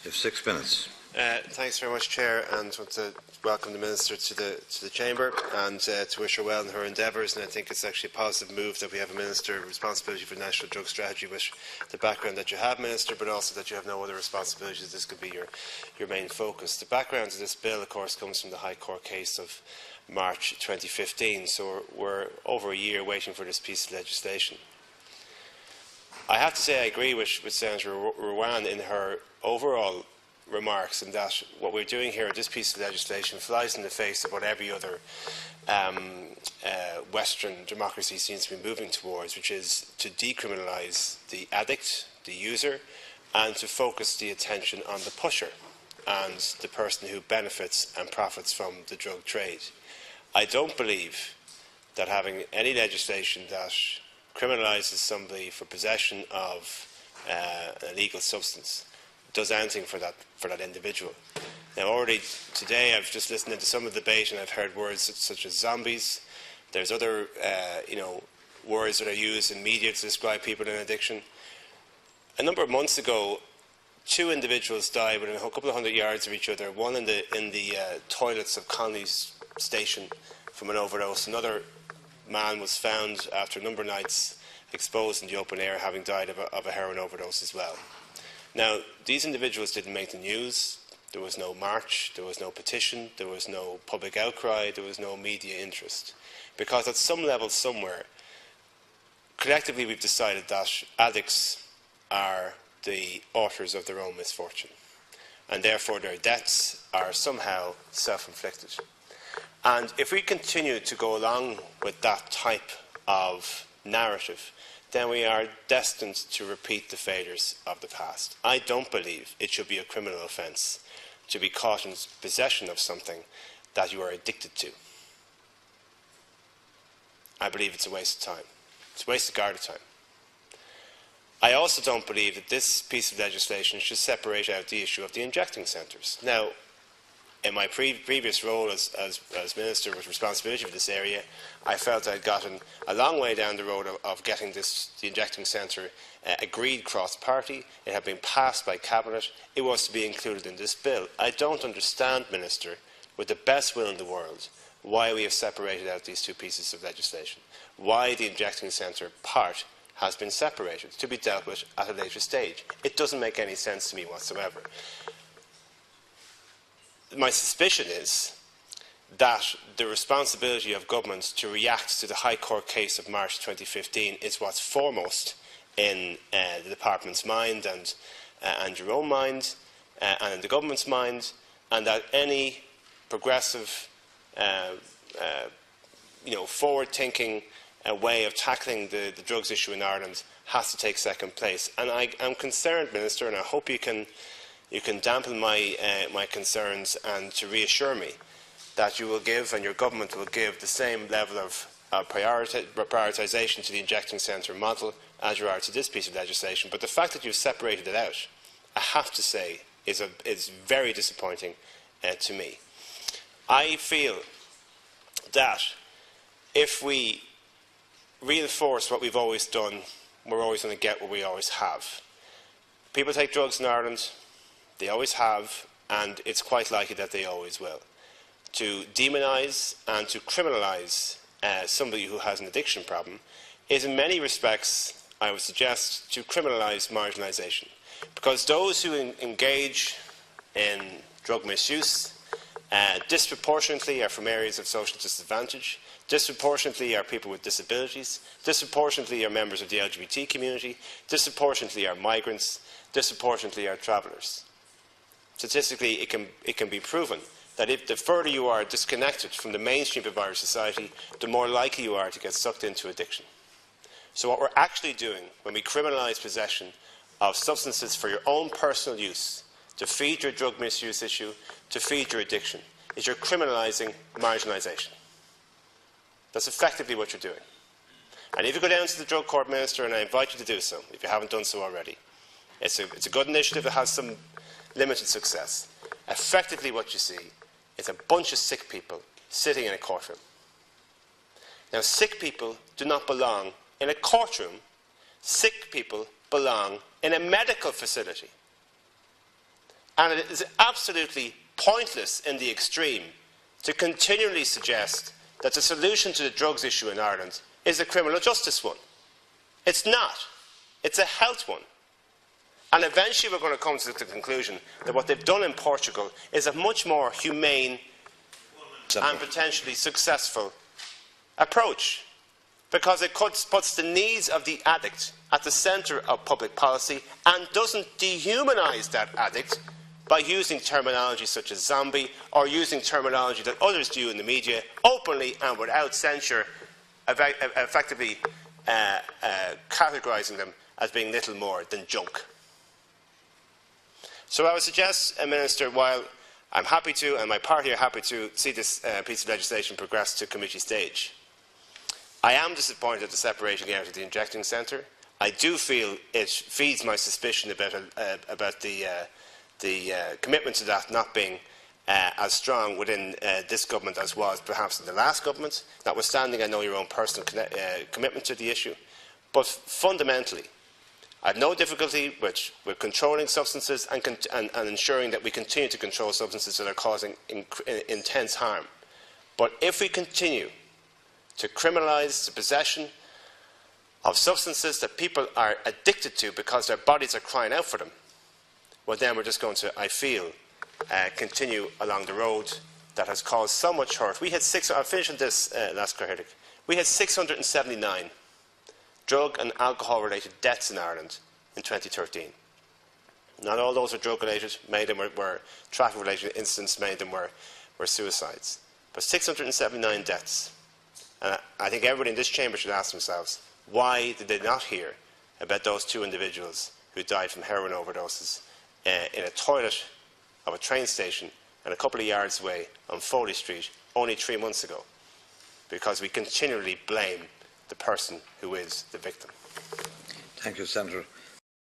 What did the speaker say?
You have 6 minutes. Thanks very much, Chair, and I want to welcome the Minister to the Chamber and to wish her well in her endeavours. And I think it's actually a positive move that we have a Minister with responsibility for the National Drug Strategy with the background that you have, Minister, but also that you have no other responsibilities. This could be your main focus. The background to this bill, of course, comes from the High Court case of March 2015, so we're over a year waiting for this piece of legislation. I have to say I agree with Senator Aodhán in her overall remarks, and that what we're doing here, this piece of legislation, flies in the face of what every other Western democracy seems to be moving towards, which is to decriminalise the addict, the user, and to focus the attention on the pusher and the person who benefits and profits from the drug trade. I don't believe that having any legislation that criminalises somebody for possession of an illegal substance does anything for that individual. Now, already today, I've just listened to some of the debate, and I've heard words such as zombies. There's other, words that are used in media to describe people in addiction. A number of months ago, 2 individuals died within a couple of hundred yards of each other. One in the toilets of Conley's station from an overdose. Another man was found after a number of nights exposed in the open air, having died of a heroin overdose as well. Now, these individuals didn't make the news. There was no march, there was no petition, there was no public outcry, there was no media interest. Because at some level somewhere, collectively we've decided that addicts are the authors of their own misfortune, and therefore their deaths are somehow self-inflicted. And if we continue to go along with that type of narrative, then we are destined to repeat the failures of the past. I don't believe it should be a criminal offence to be caught in possession of something that you are addicted to. I believe it's a waste of time. It's a waste of guarded time. I also don't believe that this piece of legislation should separate out the issue of the injecting centres. Now, in my previous role as Minister with responsibility for this area, I felt I'd gotten a long way down the road of getting the injecting centre agreed cross-party. It had been passed by Cabinet. It was to be included in this bill. I don't understand, Minister, with the best will in the world, why we have separated out these 2 pieces of legislation, why the injecting centre part has been separated to be dealt with at a later stage. It doesn't make any sense to me whatsoever. My suspicion is that the responsibility of government to react to the High Court case of March 2015 is what's foremost in the Department's mind and your own mind and in the government's mind, and that any progressive, forward-thinking way of tackling the drugs issue in Ireland has to take second place. And I am concerned, Minister, and I hope you can dampen my concerns and to reassure me that you will give and your government will give the same level of prioritisation to the injecting centre model as you are to this piece of legislation. But the fact that you've separated it out, I have to say, is very disappointing to me. I feel that if we reinforce what we've always done, we're always going to get what we always have. People take drugs in Ireland. They always have, and it's quite likely that they always will. To demonise and to criminalise somebody who has an addiction problem is in many respects, I would suggest, to criminalise marginalisation. Because those who engage in drug misuse disproportionately are from areas of social disadvantage, disproportionately are people with disabilities, disproportionately are members of the LGBT community, disproportionately are migrants, disproportionately are travellers. Statistically, it can be proven that if the further you are disconnected from the mainstream of Irish society, the more likely you are to get sucked into addiction. So what we're actually doing when we criminalise possession of substances for your own personal use, to feed your drug misuse issue, to feed your addiction, is you're criminalising marginalisation. That's effectively what you're doing. And if you go down to the Drug Court, Minister, and I invite you to do so, if you haven't done so already, it's a good initiative. It has some limited success. Effectively what you see is a bunch of sick people sitting in a courtroom. Now, sick people do not belong in a courtroom. Sick people belong in a medical facility. And it is absolutely pointless in the extreme to continually suggest that the solution to the drugs issue in Ireland is a criminal justice one. It's not. It's a health one. And eventually we're going to come to the conclusion that what they've done in Portugal is a much more humane and potentially successful approach, because it puts the needs of the addict at the centre of public policy and doesn't dehumanise that addict by using terminology such as zombie or using terminology that others do in the media openly and without censure, effectively categorising them as being little more than junk. So I would suggest, Minister, while I'm happy to, and my party are happy to, see this piece of legislation progress to committee stage, I am disappointed at the separation out of the injecting centre. I do feel it feeds my suspicion about the commitment to that not being as strong within this government as was perhaps in the last government, notwithstanding I know your own personal commitment to the issue. But fundamentally, I have no difficulty with controlling substances and ensuring that we continue to control substances that are causing intense harm. But if we continue to criminalise the possession of substances that people are addicted to because their bodies are crying out for them, well then we're just going to, I feel, continue along the road that has caused so much hurt. We had I'll finish on this last critic. We had 679 drug and alcohol-related deaths in Ireland in 2013. Not all those are drug-related. Many of them were traffic-related incidents. Many of them were suicides. But 679 deaths. And I think everybody in this chamber should ask themselves, why did they not hear about those two individuals who died from heroin overdoses in a toilet of a train station and a couple of yards away on Foley Street only 3 months ago? Because we continually blame the person who is the victim. Thank you, Senator.